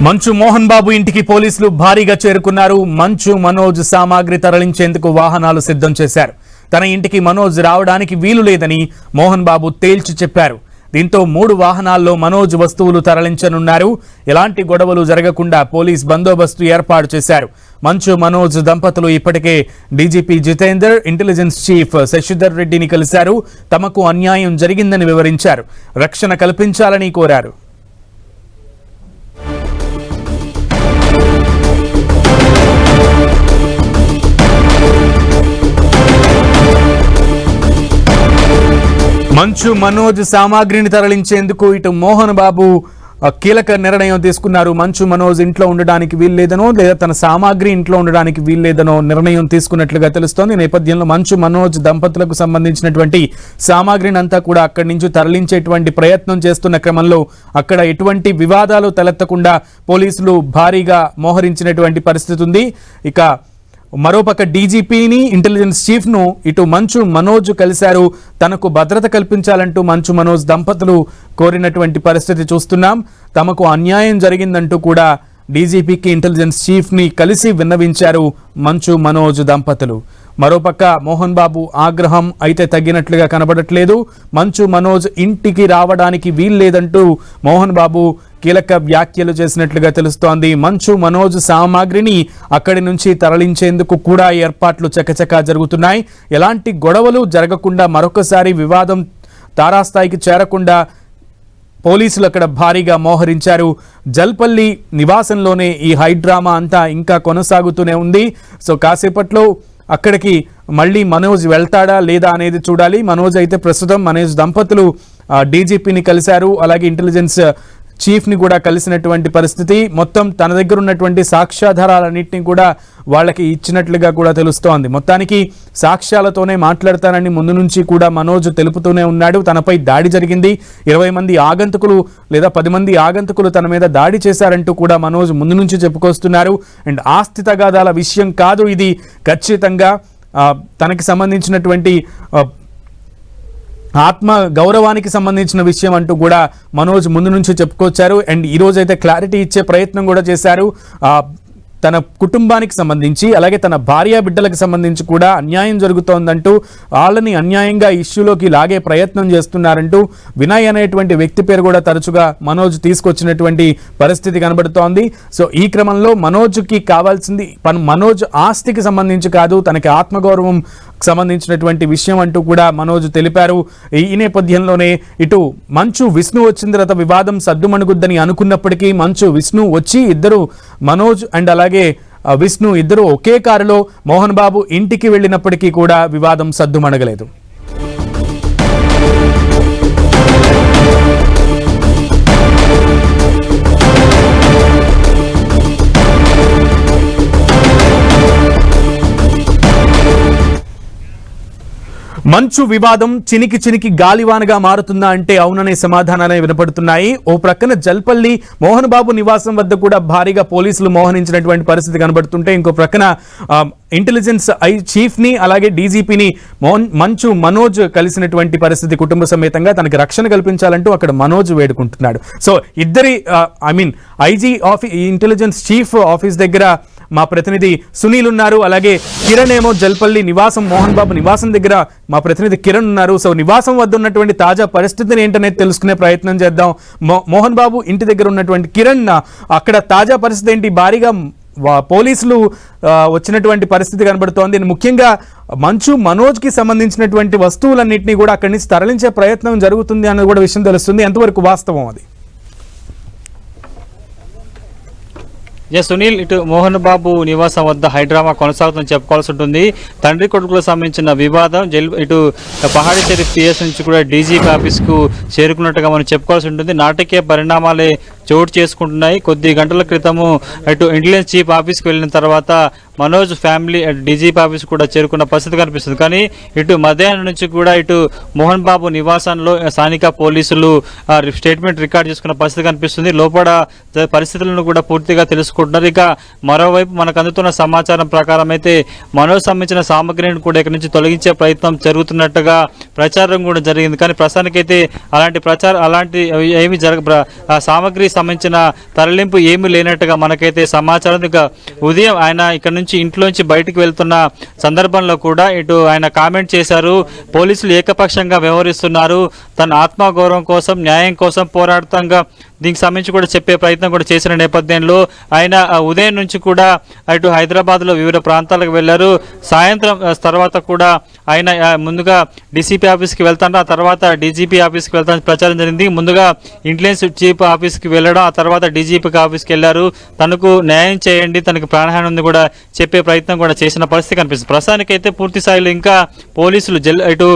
మంచు మోహన్ బాబు ఇంటికి పోలీసులు భారీగా చేరుకున్నారు. మంచు మనోజ్ సామాగ్రి తరలించేందుకు వాహనాలు సిద్ధం చేశారు. తన ఇంటికి మనోజ్ రావడానికి వీలు లేదని మోహన్ బాబు తేల్చి చెప్పారు. దీంతో 3 వాహనాల్లో మనోజ్ వస్తువులు తరలించనున్నారు. ఎలాంటి గొడవలు జరగకుండా పోలీస్ బందోబస్తు ఏర్పాటు చేశారు. మంచు మనోజ్ దంపతులు ఇప్పటికే DGP Jitender, intelligence chief Sasidhar రెడ్డిని కలిశారు. తమకు అన్యాయం జరిగిందని వివరించారు. రక్షణ కల్పించాలని కోరారు. మంచు మనోజ్ సామాగ్రిని తరలించేందుకు ఇటు మోహన్ బాబు కీలక నిర్ణయం తీసుకున్నారు. మంచు మనోజ్ ఇంట్లో ఉండడానికి వీల్లేదనో లేదా తన సామాగ్రి ఇంట్లో ఉండడానికి వీల్లేదనో నిర్ణయం తీసుకున్నట్లుగా తెలుస్తోంది. నేపథ్యంలో మంచు మనోజ్ దంపతులకు సంబంధించినటువంటి సామాగ్రిని అంతా కూడా అక్కడి నుంచి తరలించేటువంటి ప్రయత్నం చేస్తున్న క్రమంలో అక్కడ ఎటువంటి వివాదాలు తలెత్తకుండా పోలీసులు భారీగా మోహరించినటువంటి పరిస్థితి ఉంది. ఇక మరోపక్క డీజీపీని, ఇంటెలిజెన్స్ చీఫ్ను ఇటు మంచు మనోజ్ కలిశారు. తనకు భద్రత కల్పించాలంటూ మంచు మనోజ్ దంపతులు కోరినటువంటి పరిస్థితి చూస్తున్నాం. తమకు అన్యాయం జరిగిందంటూ కూడా డీజీపీకి, ఇంటెలిజెన్స్ చీఫ్ని కలిసి విన్నవించారు మంచు మనోజ్ దంపతులు. మరోపక్క మోహన్ బాబు ఆగ్రహం అయితే తగ్గినట్లుగా కనబడట్లేదు. మంచు మనోజ్ ఇంటికి రావడానికి వీల్లేదంటూ మోహన్ బాబు కీలక వ్యాఖ్యలు చేసినట్లుగా తెలుస్తోంది. మంచు మనోజ్ సామాగ్రిని అక్కడి నుంచి తరలించేందుకు కూడా ఏర్పాట్లు చకచకా జరుగుతున్నాయి. ఎలాంటి గొడవలు జరగకుండా, మరొకసారి వివాదం తారాస్థాయికి చేరకుండా పోలీసులు అక్కడ భారీగా మోహరించారు. జల్పల్లి నివాసంలోనే ఈ హైడ్రామా అంతా ఇంకా కొనసాగుతూనే ఉంది. సో కాసేపట్లో అక్కడికి మళ్ళీ మనోజ్ వెళ్తాడా లేదా అనేది చూడాలి. మనోజ్ అయితే ప్రస్తుతం మనోజ్ దంపతులు డీజీపీని కలిశారు. అలాగే ఇంటెలిజెన్స్ చీఫ్ని కూడా కలిసినటువంటి పరిస్థితి. మొత్తం తన దగ్గర ఉన్నటువంటి సాక్ష్యాధారాలన్నింటినీ కూడా వాళ్ళకి ఇచ్చినట్లుగా కూడా తెలుస్తోంది. మొత్తానికి సాక్ష్యాలతోనే మాట్లాడతానని ముందు నుంచి కూడా మనోజ్ తెలుపుతూనే ఉన్నాడు. తనపై దాడి జరిగింది, 20 మంది ఆగంతుకులు లేదా 10 మంది ఆగంతుకులు తన మీద దాడి చేశారంటూ కూడా మనోజ్ ముందు నుంచి చెప్పుకొస్తున్నారు. అండ్ ఆస్తి తగాదాల విషయం కాదు ఇది, ఖచ్చితంగా తనకి సంబంధించినటువంటి ఆత్మ గౌరవానికి సంబంధించిన విషయం అంటూ కూడా మనోజ్ ముందు నుంచి చెప్పుకొచ్చారు. అండ్ ఈరోజు అయితే క్లారిటీ ఇచ్చే ప్రయత్నం కూడా చేశారు. తన కుటుంబానికి సంబంధించి, అలాగే తన భార్య బిడ్డలకు సంబంధించి కూడా అన్యాయం జరుగుతోందంటూ, వాళ్ళని అన్యాయంగా ఇష్యూలోకి లాగే ప్రయత్నం చేస్తున్నారంటూ వినయ్ అనేటువంటి వ్యక్తి పేరు కూడా తరచుగా మనోజ్ తీసుకొచ్చినటువంటి పరిస్థితి కనబడుతోంది. సో ఈ క్రమంలో మనోజ్కి కావాల్సింది మనోజ్ ఆస్తికి సంబంధించి కాదు, తనకి ఆత్మగౌరవం సంబంధించినటువంటి విషయం అంటూ కూడా మనోజ్ తెలిపారు. ఈ నేపథ్యంలోనే ఇటు మంచు విష్ణు వచ్చిన తర్వాత వివాదం సద్దుమణుగుద్దని అనుకున్నప్పటికీ మంచు విష్ణు వచ్చి ఇద్దరు మనోజ్ అండ్ అలాగే విష్ణు ఇద్దరు ఒకే కారులో మోహన్ బాబు ఇంటికి వెళ్ళినప్పటికీ కూడా వివాదం సద్దుమణగలేదు. మంచు వివాదం చినికి చినికి గాలివానగా మారుతుందా అంటే అవుననే సమాధానాలే వినపడుతున్నాయి. ఓ ప్రక్కన జల్పల్లి మోహన్ బాబు నివాసం వద్ద కూడా భారీగా పోలీసులు మోహరించినటువంటి పరిస్థితి కనబడుతుంటే, ఇంకో ప్రక్కన ఇంటెలిజెన్స్ చీఫ్ని అలాగే డీజీపీని మంచు మనోజ్ కలిసినటువంటి పరిస్థితి. కుటుంబ సమేతంగా తనకి రక్షణ కల్పించాలంటూ అక్కడ మనోజ్ వేడుకుంటున్నాడు. సో ఇద్దరి ఐజీ ఇంటెలిజెన్స్ చీఫ్ ఆఫీస్ దగ్గర మా ప్రతినిధి సునీల్ ఉన్నారు. అలాగే కిరణ్ ఏమో జల్పల్లి నివాసం మోహన్ బాబు నివాసం దగ్గర మా ప్రతినిధి కిరణ్ ఉన్నారు. సో నివాసం వద్ద ఉన్నటువంటి తాజా పరిస్థితిని ఏంటనేది తెలుసుకునే ప్రయత్నం చేద్దాం. మోహన్ బాబు ఇంటి దగ్గర ఉన్నటువంటి కిరణ్, అక్కడ తాజా పరిస్థితి ఏంటి? భారీగా పోలీసులు వచ్చినటువంటి పరిస్థితి కనబడుతోంది. ముఖ్యంగా మంచు మనోజ్కి సంబంధించినటువంటి వస్తువులన్నింటినీ కూడా అక్కడి నుంచి తరలించే ప్రయత్నం జరుగుతుంది అన్నది కూడా విషయం తెలుస్తుంది. ఎంతవరకు వాస్తవం అది? సునీల్, ఇటు మోహన్ బాబు నివాసం వద్ద హైడ్రామా కొనసాగుతుందని చెప్పుకోవాల్సి ఉంటుంది. తండ్రి కొడుకులకు సంబంధించిన వివాదం ఇటు పహాడీ షరీఫ్ పిఎస్ నుంచి కూడా డీజీపీ ఆఫీస్కు చేరుకున్నట్టుగా మనం చెప్పుకోవాల్సి ఉంటుంది. నాటకీయ పరిణామాలే చోటు చేసుకుంటున్నాయి. కొద్ది గంటల క్రితము ఇటు ఇంటెలిజెన్స్ చీఫ్ ఆఫీస్కి వెళ్ళిన తర్వాత మనోజ్ ఫ్యామిలీ డీజీపీ ఆఫీస్ కూడా చేరుకున్న పరిస్థితి కనిపిస్తుంది. కానీ ఇటు మధ్యాహ్నం నుంచి కూడా ఇటు మోహన్ బాబు నివాసంలో స్థానిక పోలీసులు స్టేట్మెంట్ రికార్డ్ చేసుకున్న పరిస్థితి కనిపిస్తుంది. లోపల పరిస్థితులను కూడా పూర్తిగా తెలుసుకుంటున్నారు. ఇక మరోవైపు మనకు అందుతున్న సమాచారం ప్రకారం అయితే మనోజ్ సంబంధించిన సామగ్రిని కూడా ఇక్కడి నుంచి తొలగించే ప్రయత్నం జరుగుతున్నట్టుగా ప్రచారం కూడా జరిగింది. కానీ ప్రస్తుతానికైతే అలాంటి ఏమి సామగ్రి సంబంధించిన తరలింపు ఏమీ లేనట్టుగా మనకైతే సమాచారం. ఇక ఉదయం ఆయన ఇక్కడ నుంచి ఇంట్లోంచి బయటికి వెళ్తున్న సందర్భంలో కూడా ఇటు ఆయన కామెంట్ చేశారు, పోలీసులు ఏకపక్షంగా వ్యవహరిస్తున్నారు, తన ఆత్మగౌరవం కోసం న్యాయం కోసం పోరాడుతంగా దీనికి సంబంధించి కూడా చెప్పే ప్రయత్నం కూడా చేసిన నేపథ్యంలో ఆయన ఉదయం నుంచి కూడా అటు హైదరాబాద్లో వివిధ ప్రాంతాలకు వెళ్ళారు. సాయంత్రం తర్వాత కూడా ఆయన ముందుగా డీసీపీ ఆఫీస్కి వెళ్తాను, ఆ తర్వాత డీజీపీ ఆఫీస్కి వెళ్తాను ప్రచారం జరిగింది. ముందుగా ఇంటెలిజెన్స్ చీఫ్ ఆఫీస్కి వెళ్ళడం, ఆ తర్వాత డీజీపీకి ఆఫీస్కి వెళ్ళారు. తనకు న్యాయం చేయండి, తనకు ప్రాణహాని ఉంది కూడా చెప్పే ప్రయత్నం కూడా చేసిన పరిస్థితి కనిపిస్తుంది. ప్రస్తుతానికైతే పూర్తి స్థాయిలో ఇంకా పోలీసులు ఇటు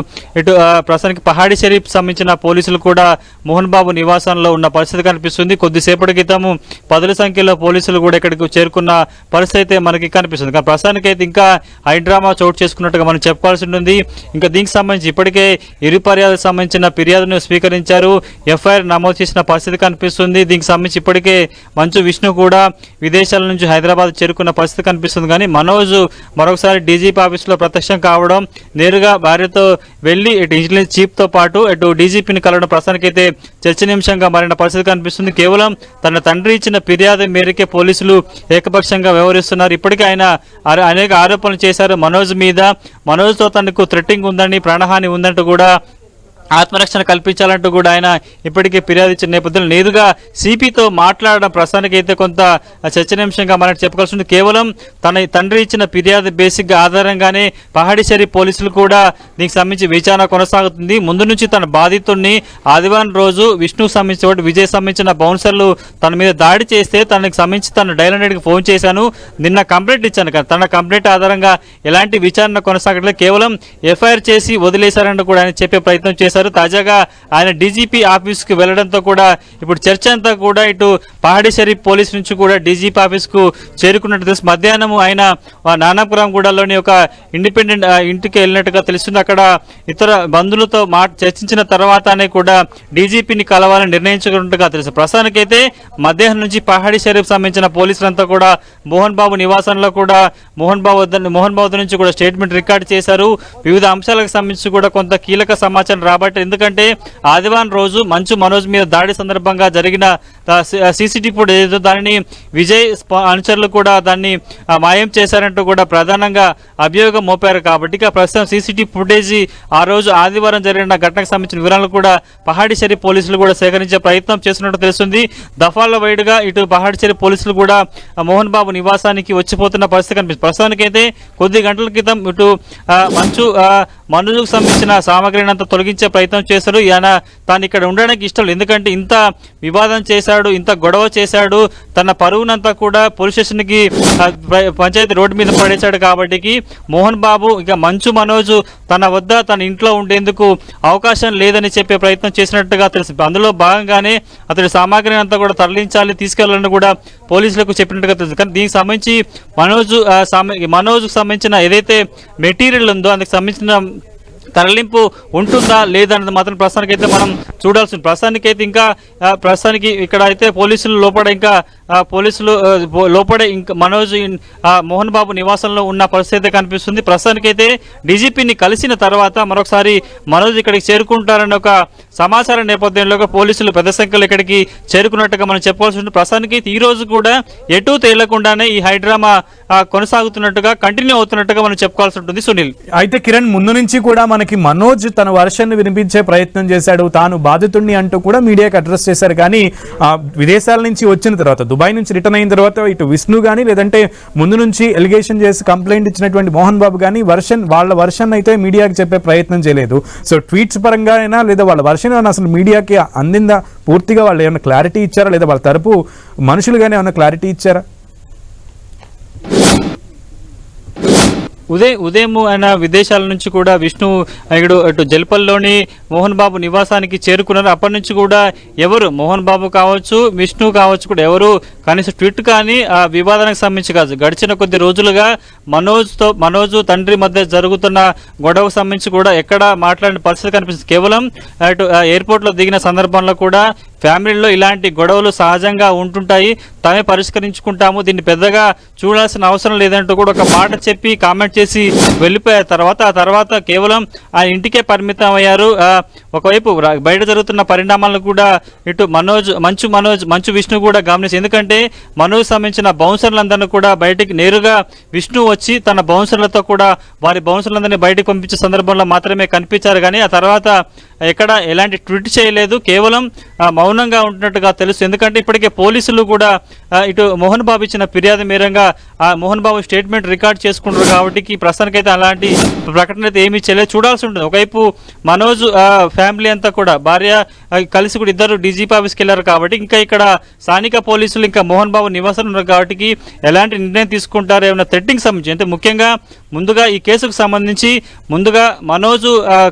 ప్రస్తుతానికి పహాడీ షరీఫ్ సంబంధించిన పోలీసులు కూడా మోహన్ బాబు నివాసంలో ఉన్న పరిస్థితి కనిపిస్తుంది. కొద్దిసేపటి క్రితము 10ల సంఖ్యలో పోలీసులు కూడా ఇక్కడికి చేరుకున్న పరిస్థితి అయితే మనకి కనిపిస్తుంది. కానీ ప్రస్తుతానికైతే ఇంకా హైడ్రామా చోటు చేసుకున్నట్టుగా మనం చెప్పుకోవాల్సి ఉంటుంది. ఇంకా దీనికి సంబంధించి ఇప్పటికే ఇరు పర్యాలకు సంబంధించిన ఫిర్యాదును స్వీకరించారు, ఎఫ్ఐఆర్ నమోదు చేసిన పరిస్థితి కనిపిస్తుంది. దీనికి సంబంధించి ఇప్పటికే మంచు విష్ణు కూడా విదేశాల నుంచి హైదరాబాద్ చేరుకున్న పరిస్థితి కనిపిస్తుంది. కానీ మనోజ్ మరొకసారి డీజీపీ ఆఫీసులో ప్రత్యక్షం కావడం, నేరుగా భార్యతో వెళ్ళి ఇటు ఇంటెలిజెన్స్ చీఫ్తో పాటు ఇటు డీజీపీని కలవడం ప్రస్తుతానికైతే చర్చనీయాంశంగా మారిన పరిస్థితి కనిపిస్తుంది. కేవలం తన తండ్రి ఇచ్చిన ఫిర్యాదు మేరకే పోలీసులు ఏకపక్షంగా వ్యవహరిస్తున్నారు. ఇప్పటికే ఆయన అనేక ఆరోపణలు చేశారు మనోజ్ మీద. మనోజ్తో తనకు థ్రెట్టింగ్ ఉందని, ప్రాణహాని ఉందంటూ కూడా, ఆత్మరక్షణ కల్పించాలంటూ కూడా ఆయన ఇప్పటికే ఫిర్యాదు ఇచ్చిన నేపథ్యంలో నేరుగా సిపితో మాట్లాడడం ప్రస్తుతానికి అయితే కొంత చర్చనీయాంశంగా మనకు చెప్పుకోవాల్సి ఉంది. కేవలం తన తండ్రి ఇచ్చిన ఫిర్యాదు బేసిక్గా ఆధారంగానే పహాడీ షరీఫ్ పోలీసులు కూడా దీనికి సంబంధించి విచారణ కొనసాగుతుంది. ముందు నుంచి తన బాధితుడిని ఆదివారం రోజు విష్ణుకు సంబంధించిన విజయ్ సంబంధించిన బౌన్సర్లు తన మీద దాడి చేస్తే తనకు సంబంధించి తను డైల్ 100కి ఫోన్ చేశాను, నిన్న కంప్లైంట్ ఇచ్చాను, కానీ తన కంప్లైంట్ ఆధారంగా ఎలాంటి విచారణ కొనసాగట్లేదు, కేవలం ఎఫ్ఐఆర్ చేసి వదిలేశారంటూ కూడా ఆయన చెప్పే ప్రయత్నం చేశారు. తాజాగా ఆయన డీజీపీ ఆఫీస్కు వెళ్లడంతో కూడా ఇప్పుడు చర్చ అంతా కూడా ఇటు పహాడీ షరీఫ్ పోలీస్ నుంచి కూడా డీజీపీ ఆఫీస్కు చేరుకున్నట్టు తెలుసు. మధ్యాహ్నం ఆయన నానాపురం గూడలోని ఒక ఇండిపెండెంట్ ఇంటికి వెళ్ళినట్టుగా తెలుస్తుంది. అక్కడ ఇతర బంధువులతో చర్చించిన తర్వాతనే కూడా డీజీపీని కలవాలని నిర్ణయించుకున్నట్టుగా తెలుసు. ప్రస్తుతానికైతే మధ్యాహ్నం నుంచి పహాడీ షరీఫ్ సంబంధించిన పోలీసులంతా కూడా మోహన్ బాబు నివాసంలో కూడా మోహన్ బాబు నుంచి కూడా స్టేట్మెంట్ రికార్డు చేశారు. వివిధ అంశాలకు సంబంధించి కూడా కొంత కీలక సమాచారం రాబట్టి, ఎందుకంటే ఆదివారం రోజు మంచు మనోజ్ మీద దాడి సందర్భంగా జరిగిన సీసీటీవీ ఫుటేజ్ దానిని విజయ్ అనుచరులు కూడా దాన్ని మాయం చేశారంటూ కూడా ప్రధానంగా అభియోగం మోపారు. కాబట్టి ప్రస్తుతం సీసీటీవీ ఫుటేజ్ ఆ రోజు ఆదివారం జరిగిన ఘటనకు సంబంధించిన వివరాలు కూడా పహాడీ షరీఫ్ పోలీసులు కూడా సేకరించే ప్రయత్నం చేస్తున్నట్టు తెలుస్తుంది. దఫాల వైడ్గా ఇటు పహాడీ షరీఫ్ పోలీసులు కూడా మోహన్ బాబు నివాసానికి వచ్చిపోతున్న పరిస్థితి కనిపిస్తుంది. ప్రస్తుతానికైతే కొద్ది గంటల క్రితం ఇటు మనోజ్కు సంబంధించిన సామగ్రిని అంతా తొలగించే ప్రయత్నం చేశారు. ఆయన తాను ఇక్కడ ఉండడానికి ఇష్టం లేదు, ఎందుకంటే ఇంత వివాదం చేశాడు, ఇంత గొడవ చేశాడు, తన పరువునంతా కూడా పోలీస్ స్టేషన్కి పంచాయతీ రోడ్డు మీద పడేశాడు. కాబట్టి మోహన్ బాబు ఇక మంచు మనోజ్ తన వద్ద తన ఇంట్లో ఉండేందుకు అవకాశం లేదని చెప్పే ప్రయత్నం చేసినట్టుగా తెలిసింది. అందులో భాగంగానే అతడి సామాగ్రిని అంతా కూడా తరలించాలి, తీసుకెళ్లాలని కూడా పోలీసులకు చెప్పినట్టుగా తెలుసు. కానీ దీనికి సంబంధించి మనోజ్కు సంబంధించిన ఏదైతే మెటీరియల్ ఉందో అందుకు సంబంధించిన తరలింపు ఉంటుందా లేదన్నది మాత్రం ప్రస్తుతానికైతే మనం చూడాల్సి ఉంది. ప్రస్తుతానికైతే ఇంకా ప్రస్తుతానికి ఇక్కడ అయితే పోలీసులు లోపడే ఇంకా మనోజ్ మోహన్ బాబు నివాసంలో ఉన్న పరిస్థితి కనిపిస్తుంది. ప్రస్తుతానికైతే డీజీపీని కలిసిన తర్వాత మరొకసారి మనోజ్ ఇక్కడికి చేరుకుంటారన్న ఒక సమాచారం నేపథ్యంలో పోలీసులు పెద్ద సంఖ్యలో ఇక్కడికి చేరుకున్నట్టుగా మనం చెప్పాల్సి ఉంటుంది. ప్రస్తుతానికి ఈ రోజు కూడా ఎటు తేలకుండానే ఈ హైడ్రామా కొనసాగుతున్నట్టుగా కంటిన్యూ అవుతున్నట్టుగా మనం చెప్పుకోవాల్సి ఉంటుంది. సునీల్, అయితే కిరణ్, ముందు నుంచి కూడా మనకి మనోజ్ తన వర్షన్ని వినిపించే ప్రయత్నం చేశాడు, తాను బాధితుడిని అంటూ కూడా మీడియాకి అడ్రస్ చేశారు. కానీ విదేశాల నుంచి వచ్చిన తర్వాత, దుబాయ్ నుంచి రిటర్న్ అయిన తర్వాత ఇటు విష్ణు కానీ లేదంటే ముందు నుంచి ఎలిగేషన్ చేసి కంప్లైంట్ ఇచ్చినటువంటి మోహన్ బాబు కానీ వాళ్ళ వర్షన్ అయితే మీడియాకి చెప్పే ప్రయత్నం చేయలేదు. సో ట్వీట్స్ పరంగా అయినా లేదా వాళ్ళ వర్షన్ అసలు మీడియాకి అందిందా? పూర్తిగా వాళ్ళు ఏమైనా క్లారిటీ ఇచ్చారా లేదా వాళ్ళ తరపు మనుషులుగానే ఏమైనా క్లారిటీ ఇచ్చారా? ఉదయం ఆయన విదేశాల నుంచి కూడా విష్ణు ఇటు జల్పల్లోని మోహన్ బాబు నివాసానికి చేరుకున్నారు. అప్పటి నుంచి కూడా ఎవరు మోహన్ బాబు కావచ్చు, విష్ణు కావచ్చు కూడా ఎవరు కనీసం ట్వీట్ కానీ ఆ వివాదానికి సంబంధించి కాదు. గడిచిన కొద్ది రోజులుగా మనోజ్ తండ్రి మధ్య జరుగుతున్న గొడవకు సంబంధించి కూడా ఎక్కడ మాట్లాడిన పరిస్థితి కనిపిస్తుంది. కేవలం అటు ఎయిర్పోర్ట్లో దిగిన సందర్భంలో కూడా ఫ్యామిలీలో ఇలాంటి గొడవలు సహజంగా ఉంటుంటాయి, తామే పరిష్కరించుకుంటాము, దీన్ని పెద్దగా చూడాల్సిన అవసరం లేదంటూ కూడా ఒక మాట చెప్పి కామెంట్ చేసి వెళ్ళిపోయారు. ఆ తర్వాత కేవలం ఆ ఇంటికే పరిమితం అయ్యారు. ఒకవైపు బయట జరుగుతున్న పరిణామాలను కూడా ఇటు మంచు విష్ణు కూడా గమనించి, ఎందుకంటే మనోజ్ సంబంధించిన బౌన్సర్లందరినీ కూడా బయటికి నేరుగా విష్ణు వచ్చి తన బౌన్సర్లతో కూడా వారి బౌన్సర్లందరినీ బయటకు పంపించే సందర్భంలో మాత్రమే కనిపించారు. కానీ ఆ తర్వాత ఎక్కడ ఎలాంటి ట్వీట్ చేయలేదు, కేవలం మౌనంగా ఉంటున్నట్టుగా తెలుసు. ఎందుకంటే ఇప్పటికే పోలీసులు కూడా ఇటు మోహన్ బాబు ఇచ్చిన ఫిర్యాదు మేరంగా మోహన్ బాబు స్టేట్మెంట్ రికార్డ్ చేసుకుంటారు. కాబట్టి ప్రస్తుతానికైతే అలాంటి ప్రకటన అయితే ఏమీ చేయలేదు, చూడాల్సి ఉంటుంది. ఒకవైపు మనోజ్ ఫ్యామిలీ అంతా కూడా భార్య కలిసి కూడా ఇద్దరు డీజీపీ ఆఫీస్కి వెళ్ళారు. కాబట్టి ఇంకా ఇక్కడ స్థానిక పోలీసులు ఇంకా మోహన్ బాబు నివాసం ఉన్నారు. కాబట్టి ఎలాంటి నిర్ణయం తీసుకుంటారు, ఏమైనా థ్రెట్టింగ్ సంబంధించి అంటే ముఖ్యంగా ముందుగా ఈ కేసుకు సంబంధించి ముందుగా మనోజ్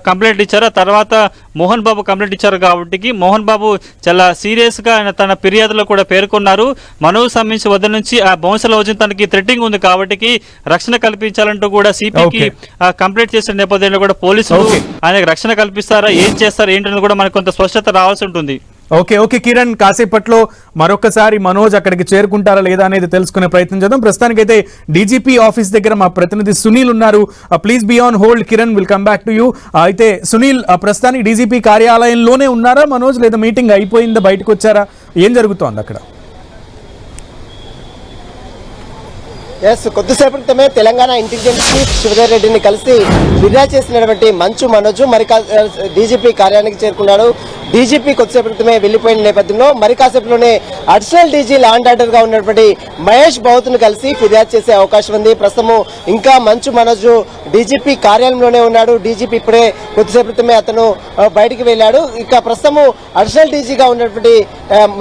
కంప్లైంట్ ఇచ్చారు, ఆ తర్వాత మోహన్ బాబు కంప్లైంట్ ఇచ్చారు. కాబట్టి మోహన్ బాబు చాలా సీరియస్గా తన ఫిర్యాదులో కూడా పేర్కొన్నారు. మనోజ్ సంబంధించి వద్ద నుంచి ఆ బౌన్సర్ల వచ్చిన తనకి థ్రెట్టింగ్ ఉంది కాబట్టి రక్షణ కల్పించాలంటూ కూడా సిపికి కంప్లైంట్ చేసిన నేపథ్యంలో కూడా పోలీసులు ఆయనకు రక్షణ కల్పిస్తారా, ఏం చేస్తారు ఏంటనేది కూడా మనకు కొంత స్పష్టత రావాల్సి ఉంటుంది. ఓకే కిరణ్, కాసేపట్లో మరొకసారి మనోజ్ అక్కడికి చేరుకుంటారా లేదా అనేది తెలుసుకునే ప్రయత్నం చేద్దాం. ప్రస్తుతానికైతే డీజీపీ ఆఫీస్ దగ్గర మా ప్రతినిధి సునీల్ ఉన్నారు. Please be on hold Kiran, will come back to you. అయితే సునీల్, ప్రస్తుతానికి డీజీపీ కార్యాలయంలోనే ఉన్నారా మనోజ్, లేదా మీటింగ్ అయిపోయిందా, బయటకు వచ్చారా, ఏం జరుగుతోంది అక్కడ? కొద్దిసేపటి క్రితమే తెలంగాణ ఇంటెలిజెన్స్ చీఫ్ శివధర్ రెడ్డిని కలిసి ఫిర్యాదు చేసినటువంటి మంచు మనోజ్ మరి డీజీపీ కార్యాలయానికి చేరుకున్నాడు. డీజీపీ కొద్దిసేపటి క్రితమే వెళ్లిపోయిన నేపథ్యంలో మరి కాసేపులోనే అడిషనల్ డీజీ ల్యాండ్ ఆర్డర్ గా ఉన్నటువంటి మహేష్ బౌత్ను కలిసి ఫిర్యాదు చేసే అవకాశం ఉంది. ప్రస్తుతం ఇంకా మంచు మనోజ్ డీజీపీ కార్యాలయంలోనే ఉన్నాడు. డీజీపీ ఇప్పుడే కొద్దిసేపటి క్రితమే అతను బయటికి వెళ్ళాడు. ఇక ప్రస్తుతం అడిషనల్ డీజీగా ఉన్నటువంటి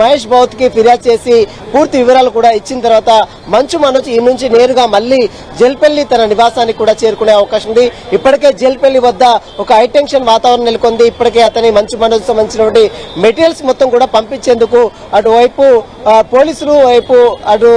మహేష్ బౌత్ కి ఫిర్యాదు చేసి పూర్తి వివరాలు కూడా ఇచ్చిన తర్వాత మంచు మనోజ్ ఈ నుంచి నేరుగా మళ్లీ జల్పల్లి తన నివాసానికి కూడా చేరుకునే అవకాశం ఉంది. ఇప్పటికే జల్పల్లి వద్ద ఒక హైటెన్షన్ వాతావరణం నెలకొంది. ఇప్పటికే అతని మంచు మనోజ్ సంబంధించినటువంటి మెటీరియల్స్ మొత్తం కూడా పంపించేందుకు అటువైపు పోలీసులు వైపు అటు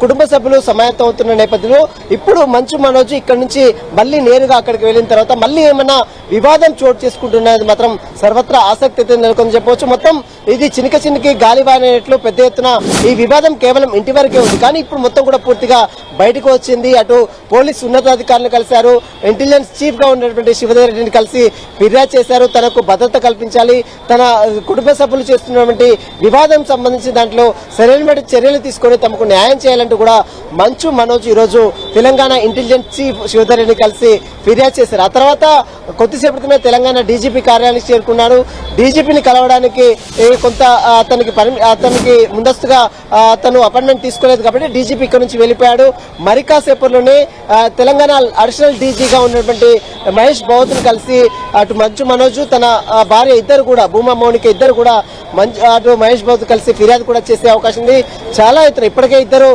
కుటుంబ సభ్యులు సమాయత్తం అవుతున్న నేపథ్యంలో ఇప్పుడు మంచు మనోజ్ ఇక్కడ నుంచి మళ్లీ నేరుగా అక్కడికి వెళ్లిన తర్వాత మళ్లీ ఏమైనా వివాదం చోటు చేసుకుంటున్నది మాత్రం సర్వత్రా ఆసక్తి అయితే నెలకొని చెప్పవచ్చు. మొత్తం ఇది చినికి గాలివానేట్లు పెద్ద ఎత్తున ఈ వివాదం కేవలం ఇంటి వరకే ఉంది. కానీ ఇప్పుడు మొత్తం కూడా పూర్తిగా బయటకు వచ్చింది. అటు పోలీసు ఉన్నతాధికారులు కలిశారు, ఇంటెలిజెన్స్ చీఫ్ గా ఉన్నటువంటి శివధర్ రెడ్డిని కలిసి ఫిర్యాదు చేశారు. తనకు భద్రత కల్పించాలి, తన కుటుంబ సభ్యులు చేస్తున్నటువంటి వివాదం సంబంధించి దాంట్లో సరైన చర్యలు తీసుకొని తమకు న్యాయం చేయాలంటూ కూడా మంచు మనోజ్ ఈ రోజు తెలంగాణ ఇంటెలిజెన్స్ చీఫ్ శివధర్ రెడ్డిని కలిసి ఫిర్యాదు చేశారు. ఆ తర్వాత కొద్దిసేపటిమే తెలంగాణ డీజీపీ కార్యాలయానికి చేరుకున్నారు. డీజీపీని కలవడానికి కొంత అతనికి ముందస్తుగా అతను అపాయింట్మెంట్ తీసుకోలేదు కాబట్టి డీజీపీ ఇక్కడ నుంచి వెళ్ళిపోయాడు. మరి కాసేపట్లోనే తెలంగాణ అడిషనల్ డీజీగా ఉన్నటువంటి మహేష్ బౌత్ను కలిసి అటు మంచు మనోజ్ తన భార్య ఇద్దరు కూడా భూమా మౌనిక ఇద్దరు కూడా అటు మహేష్ బౌత్ కలిసి ఫిర్యాదు కూడా చేసే అవకాశం ఉంది. చాలా ఎత్తున ఇప్పటికే ఇద్దరు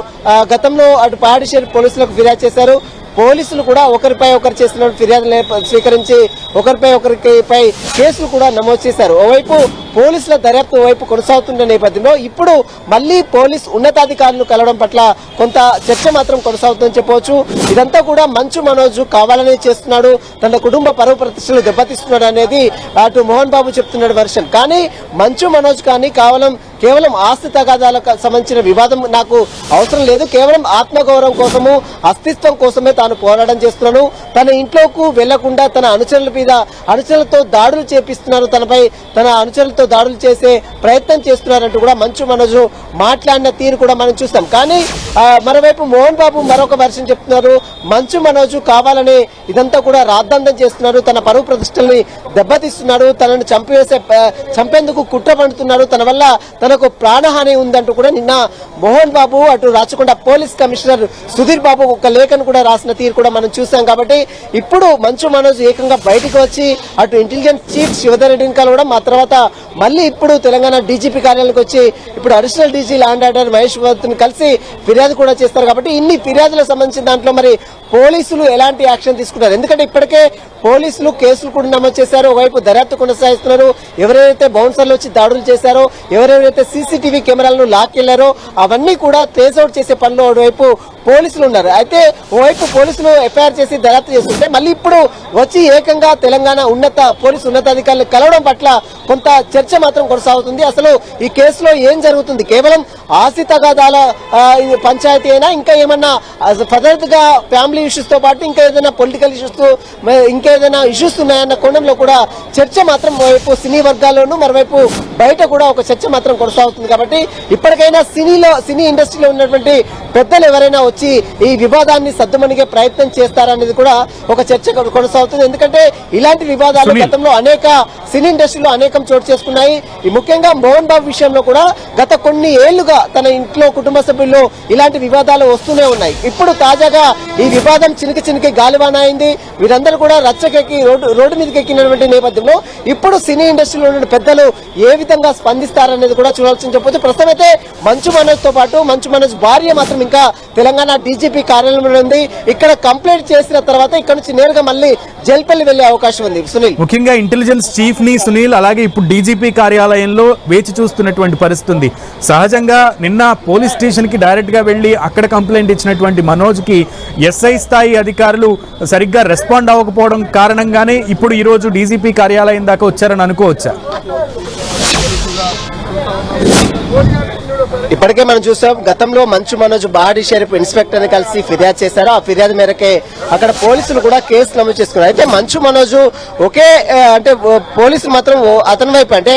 గతంలో అటు పాడిషేర్ పోలీసులకు ఫిర్యాదు చేశారు. పోలీసులు కూడా ఒకరిపై ఒకరు చేసిన ఫిర్యాదులు స్వీకరించి ఒకరిపై కేసులు కూడా నమోదు చేశారు. ఓవైపు పోలీసుల దర్యాప్తు వైపు కొనసాగుతున్న నేపథ్యంలో ఇప్పుడు మళ్లీ పోలీస్ ఉన్నతాధికారులు కలవడం పట్ల కొంత చర్చ మాత్రం కొనసాగుతుందని చెప్పవచ్చు. ఇదంతా కూడా మంచు మనోజ్ కావాలని చేస్తున్నాడు, తన కుటుంబ పరువు ప్రతిష్టలు దెబ్బతీస్తున్నాడు అనేది అటు మోహన్ బాబు చెప్తున్నాడు వర్షన్. కానీ మంచు మనోజ్ కానీ కేవలం ఆస్తి తగాదాలకు సంబంధించిన వివాదం నాకు అవసరం లేదు, కేవలం ఆత్మగౌరవం కోసము అస్తిత్వం కోసమే తాను పోరాటం చేస్తున్నాను, తన ఇంట్లోకి వెళ్లకుండా తన అనుచరులతో దాడులు చేపిస్తున్నారు, తన అనుచరులతో దాడులు చేసే ప్రయత్నం చేస్తున్నారంటూ కూడా మంచు మనోజ్ మాట్లాడిన తీరు కూడా మనం చూస్తాం. కానీ మరోవైపు మోహన్ బాబు మరొక వర్షన్ చెప్తున్నారు, మంచు మనోజ్ కావాలని ఇదంతా కూడా రాద్ధాంతం చేస్తున్నారు, తన పరువు ప్రతిష్టల్ని దెబ్బతీస్తున్నాడు, తనను చంపేందుకు కుట్ర పండుతున్నాడు, తన వల్ల తనకు ప్రాణహాని ఉందంటూ కూడా నిన్న మోహన్ బాబు అటు రాచకొండ పోలీస్ కమిషనర్ సుధీర్ బాబు ఒక లేఖను కూడా రాసిన తీరు కూడా మనం చూసాం. కాబట్టి ఇప్పుడు మంచు మనోజ్ ఏకంగా బయటకు వచ్చి అటు ఇంటెలిజెన్స్ చీఫ్ శివధర్ రెడ్డిని కలవడం, ఆ తర్వాత మళ్ళీ ఇప్పుడు తెలంగాణ డీజీపీ కార్యాలయానికి వచ్చి ఇప్పుడు additional DG law and order Mahesh బౌత్ని కలిసి ఫిర్యాదు కూడా చేస్తారు. కాబట్టి ఇన్ని ఫిర్యాదులకు సంబంధించిన దాంట్లో మరి పోలీసులు ఎలాంటి యాక్షన్ తీసుకున్నారు, ఎందుకంటే ఇప్పటికే పోలీసులు కేసులు కూడా నమోదు చేశారు, ఒకవైపు దర్యాప్తు కొనసాగిస్తున్నారు, ఎవరెవరైతే బౌన్సర్లు వచ్చి దాడులు చేశారో, ఎవరెవరైతే సీసీటీవీ కెమెరాలను లాక్కెళ్లారో అవన్నీ కూడా ట్రేస్ అవుట్ చేసే పనిలో ఒకవైపు పోలీసులు ఉన్నారు. అయితే ఓవైపు పోలీసులు ఎఫ్ఐఆర్ చేసి దర్యాప్తు చేస్తుంటే మళ్ళీ ఇప్పుడు వచ్చి ఏకంగా తెలంగాణ పోలీసు ఉన్నతాధికారులు కలవడం పట్ల కొంత చర్చ మాత్రం కొనసాగుతుంది. అసలు ఈ కేసులో ఏం జరుగుతుంది, కేవలం ఆస్తి తగాదాల పంచాయతీ అయినా ఇంకా ఏమన్నా ఫర్దర్ గా ఫ్యామిలీ ఇష్యూస్ తో పాటు ఇంకా ఏదైనా పొలిటికల్ ఇష్యూస్ ఇంకేదైనా ఇష్యూస్ ఉన్నాయన్న కోణంలో కూడా చర్చ మాత్రం వైపు సినీ వర్గాల్లోనూ మరోవైపు బయట కూడా ఒక చర్చ మాత్రం కొనసాగుతుంది. కాబట్టి ఇప్పటికైనా సినీ ఇండస్ట్రీలో ఉన్నటువంటి పెద్దలు ఎవరైనా వచ్చి ఈ వివాదాన్ని సద్దుమణిగే ప్రయత్నం చేస్తారనేది కూడా ఒక చర్చ కొనసాగుతుంది. ఎందుకంటే ఇలాంటి వివాదాలు గతంలో అనేక సినీ ఇండస్ట్రీలో అనేకం చోటు చేసుకున్నాయి. ముఖ్యంగా మోహన్ బాబు విషయంలో కూడా గత కొన్ని ఏళ్లుగా తన ఇంట్లో కుటుంబ సభ్యుల్లో ఇలాంటి వివాదాలు వస్తూనే ఉన్నాయి. ఇప్పుడు తాజాగా ఈ వివాదం చినికి గాలివాన అయింది. వీరందరూ కూడా రచ్చకెక్కి రోడ్డు మీదకి ఎక్కినటువంటి నేపథ్యంలో ఇప్పుడు సినీ ఇండస్ట్రీలో ఉన్న పెద్దలు ఏ విధంగా స్పందిస్తారనేది కూడా చూడాల్సి చెప్పొచ్చు. ప్రస్తుతం అయితే మంచు మనోజ్ తో పాటు మంచు మనోజ్ భార్య మాత్రం ఇంకా తెలంగాణ డీజీపీ కార్యాలయంలో ఉంది. ఇక్కడ కంప్లైంట్ చేసిన తర్వాత ఇక్కడ నుంచి నేరుగా మళ్ళీ జైలుపల్లి వెళ్లే అవకాశం ఉంది. సునీల్, ముఖ్యంగా ఇంటెలిజెన్స్ చీఫ్ ని సునీల్ అలాగే ఇప్పుడు డీజీపీ కార్యాలయంలో వేచి చూస్తున్నటువంటి పరిస్థితి ఉంది. సహజంగా నిన్న పోలీస్ స్టేషన్ కి డైరెక్ట్ గా వెళ్లి అక్కడ కంప్లైంట్ ఇచ్చినటువంటి మనోజ్ కి ఎస్ఐ స్థాయి అధికారులు సరిగ్గా రెస్పాండ్ అవ్వకపోవడం కారణంగానే ఇప్పుడు ఈ రోజు డీజీపీ కార్యాలయం దాకా వచ్చారని అనుకోవచ్చా? ఇప్పటికే మనం చూసాం గతంలో మంచు మనోజ్ బాడీ షరీఫ్ ఇన్స్పెక్టర్ ని కలిసి ఫిర్యాదు చేశారు. ఆ ఫిర్యాదు మేరకే అక్కడ పోలీసులు కూడా కేసు నమోదు చేసుకున్నారు. అయితే మంచు మనోజ్ ఒకే అంటే పోలీసులు మాత్రం అతని వైపు అంటే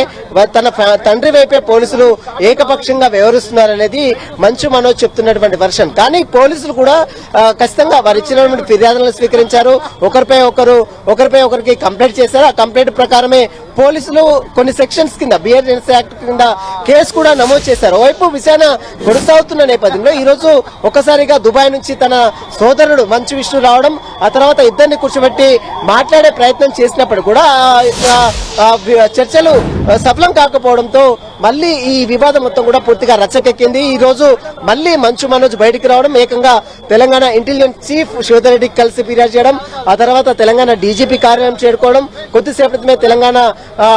తన తండ్రి వైపే పోలీసులు ఏకపక్షంగా వ్యవహరిస్తున్నారనేది మంచు మనోజ్ చెప్తున్నటువంటి వర్షన్. కానీ పోలీసులు కూడా ఖచ్చితంగా వారు ఇచ్చినటువంటి ఫిర్యాదులను స్వీకరించారు. ఒకరిపై ఒకరికి కంప్లైంట్ చేశారు. ఆ కంప్లైంట్ ప్రకారమే పోలీసులు కొన్ని సెక్షన్స్ కింద బిఎన్ఎస్ యాక్ట్ కింద కేసు కూడా నమోదు చేశారు. ఓవైపు విచారణ కొనసాగుతున్న నేపథ్యంలో ఈ రోజు ఒక్కసారిగా దుబాయ్ నుంచి తన సోదరుడు మంచు విష్ణు రావడం, ఆ తర్వాత ఇద్దరిని కూర్చోబెట్టి మాట్లాడే ప్రయత్నం చేసినప్పుడు కూడా చర్చలు సఫలం కాకపోవడంతో మళ్ళీ ఈ వివాదం మొత్తం కూడా పూర్తిగా రచ్చకెక్కింది. ఈ రోజు మళ్ళీ మంచు మనోజ్ బయటికి రావడం, ఏకంగా తెలంగాణ ఇంటెలిజెన్స్ చీఫ్ శివధర్ రెడ్డికి కలిసి ఫిర్యాదు చేయడం, ఆ తర్వాత తెలంగాణ డీజీపీ కార్యాలయం చేరుకోవడం, కొద్దిసేపటి క్రితమే తెలంగాణ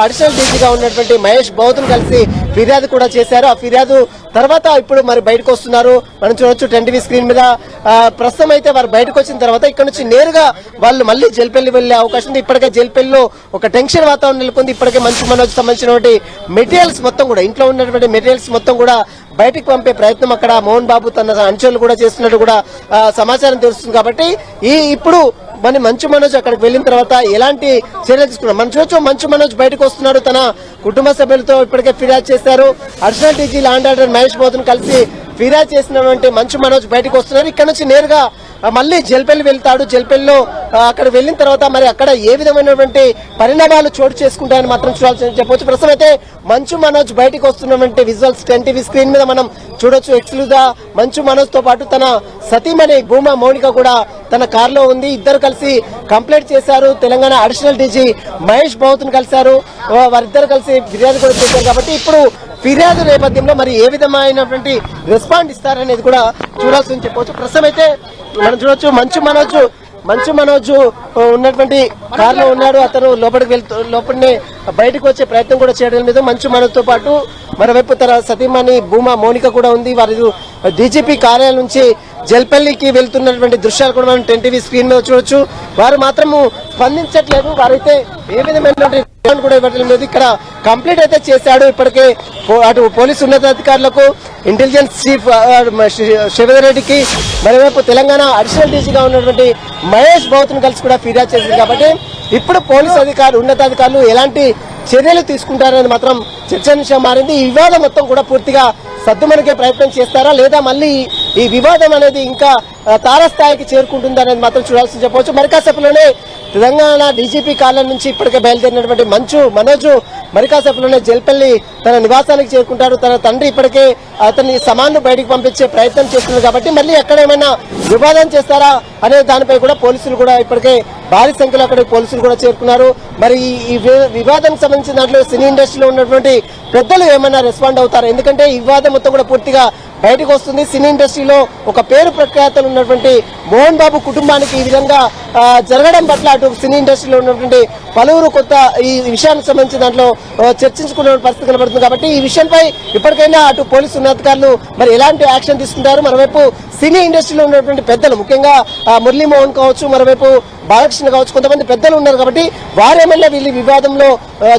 అడిషనల్ డీజీగా ఉన్నటువంటి మహేష్ బౌద్ను కలిసి ఫిర్యాదు కూడా చేశారు. ఆ ఫిర్యాదు తర్వాత ఇప్పుడు మరి బయటకు వస్తున్నారు. మనం చూడొచ్చు 10 టీవీ స్క్రీన్ మీద. ప్రస్తుతం అయితే వారు బయటకు వచ్చిన తర్వాత ఇక్కడ నుంచి నేరుగా వాళ్ళు మళ్ళీ జైలుపల్లి వెళ్లే అవకాశం ఉంది. ఇప్పటికే జైలుపల్లిలో ఒక టెన్షన్ వాతావరణం నెలకొంది. ఇప్పటికే మంచు మనోజ్ సంబంధించినటువంటి మెటీరియల్స్ మొత్తం కూడా ఇంట్లో ఉన్నటువంటి మెటీరియల్స్ మొత్తం కూడా బయటకు పంపే ప్రయత్నం అక్కడ మోహన్ బాబు తన అనుచరులు కూడా చేస్తున్నట్టు కూడా సమాచారం తెలుస్తుంది. కాబట్టి ఇప్పుడు మంచు మనోజ్ అక్కడికి వెళ్ళిన తర్వాత ఎలాంటి చర్యలు తీసుకున్నారు మనం చూడొచ్చు. మంచు మనోజ్ బయటకు వస్తున్నాడు. తన కుటుంబ సభ్యులతో ఇప్పటికే ఫిర్యాదు చేశారు. Additional DG law and order Mahesh బౌద్ను కలిసి ఫిర్యాదు చేసినటువంటి మంచు మనోజ్ బయటకు వస్తున్నారు. ఇక్కడ నుంచి నేరుగా మళ్ళీ జైలుపల్లి వెళ్తాడు. జైలుపల్లిలో అక్కడ వెళ్ళిన తర్వాత మరి అక్కడ ఏ విధమైనటువంటి పరిణామాలు చోటు చేసుకుంటాయని మాత్రం చూడాల్సి చెప్పవచ్చు. ప్రస్తుతం అయితే మంచు మనోజ్ బయటకు వస్తున్నటువంటి విజువల్స్ 10 టీవీ స్క్రీన్ మీద మనం చూడొచ్చు. ఎక్స్క్లూజివ్గా మంచు మనోజ్ తో పాటు తన సతీమణి భూమా మౌనిక కూడా తన కారులో ఉంది. ఇద్దరు కలిసి కంప్లైంట్ చేశారు. తెలంగాణ అడిషనల్ డీజీ మహేష్ బౌద్ను కలిశారు. వారిద్దరు కలిసి ఫిర్యాదు కూడా చేశారు. కాబట్టి ఇప్పుడు ఫిర్యాదు నేపథ్యంలో మరి ఏ విధమైనటువంటి రెస్పాండ్ ఇస్తారనేది కూడా చూడాల్సి ఉంది చెప్పవచ్చు. ప్రస్తుతం అయితే మనం చూడొచ్చు మంచు మనోజ్ ఉన్నటువంటి కారులో ఉన్నాడు. అతను లోపలినే బయటకు వచ్చే ప్రయత్నం కూడా చేయడం లేదు. మంచు మనోజ్ తో పాటు మరోవైపు తన సతీమణి భూమా మౌనిక కూడా ఉంది. వారు డీజీపీ కార్యాలయం నుంచి జల్పల్లికి వెళ్తున్నటువంటి దృశ్యాలు కూడా మనం 10 టీవీ స్క్రీన్ మీద చూడొచ్చు. వారు మాత్రము స్పందించట్లేదు. వారైతే ఏ విధమైనటువంటి కూడా ఇవ్వడం లేదు. ఇక్కడ కంప్లీట్ అయితే చేశాడు. ఇప్పటికే అటు పోలీసు ఉన్నతాధికారులకు, ఇంటెలిజెన్స్ చీఫ్ శివధర్ రెడ్డికి, మరోవైపు తెలంగాణ అడిషనల్ డీజీగా ఉన్నటువంటి మహేష్ బౌద్ను కలిసి కూడా ఫిర్యాదు చేసింది. కాబట్టి ఇప్పుడు పోలీసు ఉన్నతాధికారులు ఎలాంటి చర్యలు తీసుకుంటారని మాత్రం చర్చనీయాంశంగా మారింది. ఈ వివాదం మొత్తం కూడా పూర్తిగా సద్దుమణిగే ప్రయత్నం చేస్తారా లేదా మళ్ళీ ఈ వివాదం అనేది ఇంకా తారస్థాయికి చేరుకుంటుందనేది మాత్రం చూడాల్సి చెప్పవచ్చు. మరి కాసేపులోనే తెలంగాణ డీజీపీ కార్యాలయం నుంచి ఇప్పటికే బయలుదేరినటువంటి మంచు మనోజ్ మరి కాసేపులోనే జల్పల్లి తన నివాసానికి చేరుకుంటారు. తన తండ్రి ఇప్పటికే అతని సమాన్ను బయటకు పంపించే ప్రయత్నం చేస్తున్నారు. కాబట్టి మళ్ళీ ఎక్కడ ఏమైనా వివాదం చేస్తారా అనే దానిపై కూడా పోలీసులు కూడా ఇప్పటికే భారీ సంఖ్యలో అక్కడ పోలీసులు కూడా చేరుకున్నారు. మరి ఈ వివాదానికి సంబంధించిన దాంట్లో సినీ ఇండస్ట్రీలో ఉన్నటువంటి పెద్దలు ఏమైనా రెస్పాండ్ అవుతారు? ఎందుకంటే ఈ వివాదం మొత్తం కూడా పూర్తిగా బయటకు వస్తుంది. సినీ ఇండస్ట్రీలో ఒక పేరు ప్రఖ్యాతలు ఉన్నటువంటి మోహన్ బాబు కుటుంబానికి ఈ విధంగా జరగడం పట్ల అటు సినీ ఇండస్ట్రీలో ఉన్నటువంటి పలువురు కొత్త ఈ విషయానికి సంబంధించి దాంట్లో చర్చించుకునే పరిస్థితి కనబడుతుంది. కాబట్టి ఈ విషయంపై ఇప్పటికైనా అటు పోలీసు ఉన్నతాధికారులు మరి ఎలాంటి యాక్షన్ తీసుకుంటారు, మరోవైపు సినీ ఇండస్ట్రీలో ఉన్నటువంటి పెద్దలు ముఖ్యంగా మురళీమోహన్ కావచ్చు, మరోవైపు బాలకృష్ణ కావచ్చు, కొంతమంది పెద్దలు ఉన్నారు కాబట్టి వారేమన్నా వీళ్ళు వివాదంలో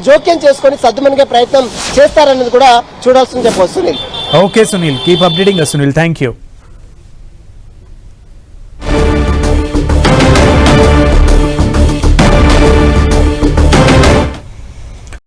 జోక్యం చేసుకొని సద్దుమణిగే ప్రయత్నం చేస్తారన్నది కూడా చూడాల్సింది చెప్పవచ్చు. Sunil. Okay Sunil, keep updating Sunil, thank you.